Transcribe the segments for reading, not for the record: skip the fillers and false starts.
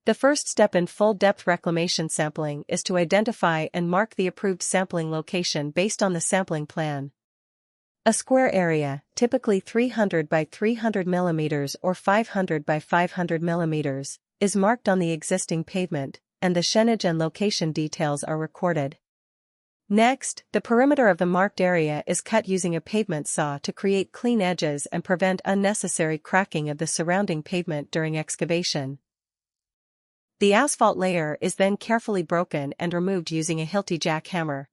The first step in full-depth reclamation sampling is to identify and mark the approved sampling location based on the sampling plan. A square area, typically 300 by 300 mm or 500 by 500 mm, is marked on the existing pavement, and the shennage and location details are recorded. Next, the perimeter of the marked area is cut using a pavement saw to create clean edges and prevent unnecessary cracking of the surrounding pavement during excavation. The asphalt layer is then carefully broken and removed using a Hilti jackhammer.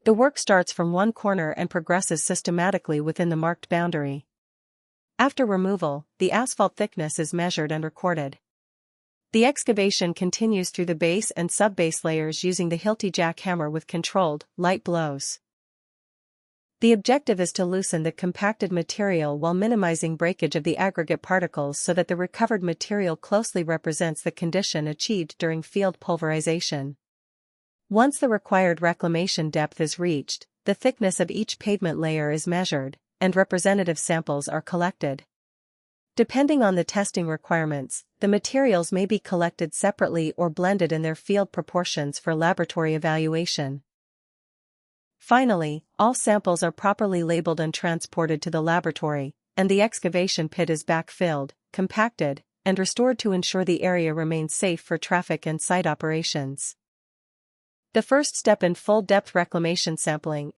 The work starts from one corner and progresses systematically within the marked boundary. After removal, the asphalt thickness is measured and recorded. The excavation continues through the base and sub-base layers using the Hilti jackhammer with controlled, light blows. The objective is to loosen the compacted material while minimizing breakage of the aggregate particles so that the recovered material closely represents the condition achieved during field pulverization. Once the required reclamation depth is reached, the thickness of each pavement layer is measured, and representative samples are collected. Depending on the testing requirements, the materials may be collected separately or blended in their field proportions for laboratory evaluation. Finally, all samples are properly labeled and transported to the laboratory, and the excavation pit is backfilled, compacted, and restored to ensure the area remains safe for traffic and site operations. The first step in full-depth reclamation sampling